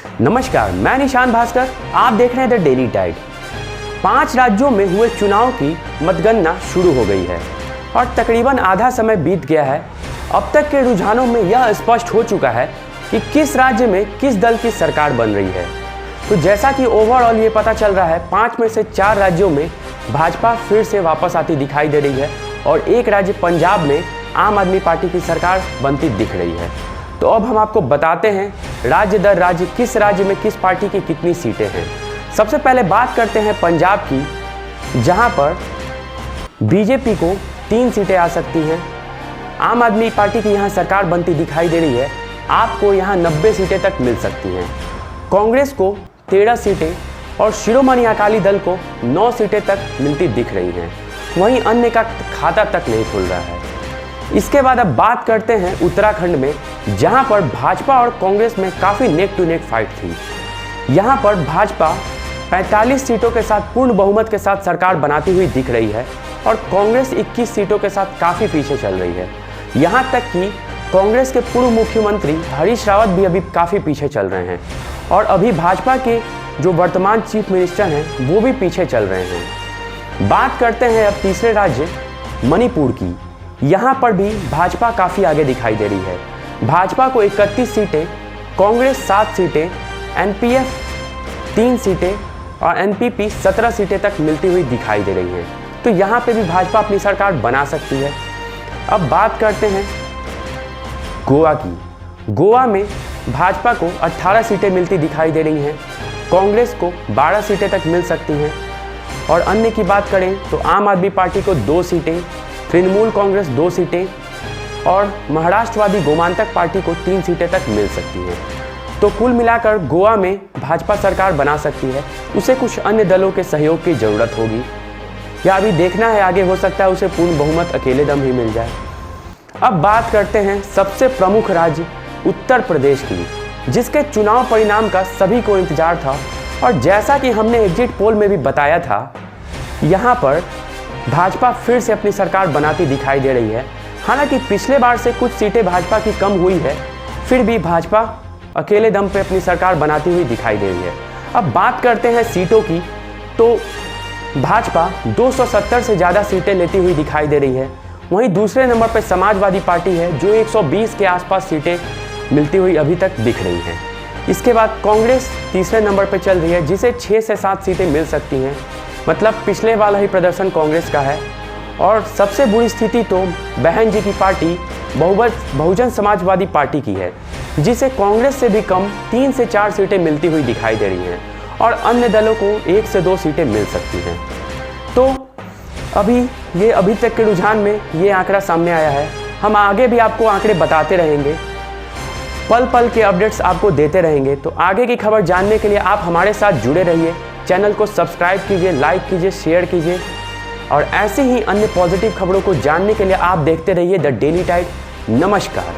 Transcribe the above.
नमस्कार, मैं निशान भास्कर। आप देख रहे हैं द डेली टाइड। 5 राज्यों में हुए चुनाव की मतगणना शुरू हो गई है और तकरीबन आधा समय बीत गया है। अब तक के रुझानों में यह स्पष्ट हो चुका है कि किस राज्य में किस दल की सरकार बन रही है। तो जैसा कि ओवरऑल ये पता चल रहा है, 5 में से 4 राज्यों में भाजपा फिर से वापस आती दिखाई दे रही है और एक राज्य पंजाब में आम आदमी पार्टी की सरकार बनती दिख रही है। तो अब हम आपको बताते हैं राज्य दर राज्य किस राज्य में किस पार्टी की कितनी सीटें हैं। सबसे पहले बात करते हैं पंजाब की, जहां पर बीजेपी को 3 सीटें आ सकती हैं। आम आदमी पार्टी की यहां सरकार बनती दिखाई दे रही है, आपको यहां 90 सीटें तक मिल सकती हैं। कांग्रेस को 13 सीटें और शिरोमणि अकाली दल को 9 सीटें तक मिलती दिख रही हैं। वहीं अन्य का खाता तक नहीं खुल रहा है। इसके बाद अब बात करते हैं उत्तराखंड में, जहां पर भाजपा और कांग्रेस में काफ़ी नेक टू नेक फाइट थी। यहां पर भाजपा 45 सीटों के साथ पूर्ण बहुमत के साथ सरकार बनाती हुई दिख रही है और कांग्रेस 21 सीटों के साथ काफ़ी पीछे चल रही है। यहां तक कि कांग्रेस के पूर्व मुख्यमंत्री हरीश रावत भी अभी काफ़ी पीछे चल रहे हैं और अभी भाजपा के जो वर्तमान चीफ मिनिस्टर हैं वो भी पीछे चल रहे हैं। बात करते हैं अब तीसरे राज्य मणिपुर की। यहाँ पर भी भाजपा काफ़ी आगे दिखाई दे रही है। भाजपा को 31 सीटें, कांग्रेस 7 सीटें, एनपीएफ 3 सीटें और एनपीपी 17 सीटें तक मिलती हुई दिखाई दे रही हैं। तो यहाँ पे भी भाजपा अपनी सरकार बना सकती है। अब बात करते हैं गोवा की। गोवा में भाजपा को 18 सीटें मिलती दिखाई दे रही हैं, कांग्रेस को 12 सीटें तक मिल सकती हैं और अन्य की बात करें तो आम आदमी पार्टी को 2 सीटें, तृणमूल कांग्रेस 2 सीटें और महाराष्ट्रवादी गोमांतक पार्टी को 3 सीटें तक मिल सकती हैं। तो कुल मिलाकर गोवा में भाजपा सरकार बना सकती है। उसे कुछ अन्य दलों के सहयोग की ज़रूरत होगी या अभी देखना है, आगे हो सकता है उसे पूर्ण बहुमत अकेले दम ही मिल जाए। अब बात करते हैं सबसे प्रमुख राज्य उत्तर प्रदेश की, जिसके चुनाव परिणाम का सभी को इंतजार था और जैसा कि हमने एग्जिट पोल में भी बताया था, यहाँ पर भाजपा फिर से अपनी सरकार बनाती दिखाई दे रही है। हालांकि पिछले बार से कुछ सीटें भाजपा की कम हुई है, फिर भी भाजपा अकेले दम पे अपनी सरकार बनाती हुई दिखाई दे रही है। अब बात करते हैं सीटों की, तो भाजपा 270 से ज़्यादा सीटें लेती हुई दिखाई दे रही है। वहीं दूसरे नंबर पर समाजवादी पार्टी है, जो 120 के आसपास सीटें मिलती हुई अभी तक दिख रही हैं। इसके बाद कांग्रेस तीसरे नंबर पर चल रही है, जिसे 6 से 7 सीटें मिल सकती हैं। मतलब पिछले वाला ही प्रदर्शन कांग्रेस का है। और सबसे बुरी स्थिति तो बहन जी की पार्टी बहुजन समाजवादी पार्टी की है, जिसे कांग्रेस से भी कम 3 से 4 सीटें मिलती हुई दिखाई दे रही हैं और अन्य दलों को 1 से 2 सीटें मिल सकती हैं। तो अभी तक के रुझान में ये आंकड़ा सामने आया है। हम आगे भी आपको आंकड़े बताते रहेंगे, पल पल के अपडेट्स आपको देते रहेंगे। तो आगे की खबर जानने के लिए आप हमारे साथ जुड़े रहिए। चैनल को सब्सक्राइब कीजिए, लाइक कीजिए, शेयर कीजिए और ऐसे ही अन्य पॉजिटिव खबरों को जानने के लिए आप देखते रहिए द डेली टाइड। नमस्कार।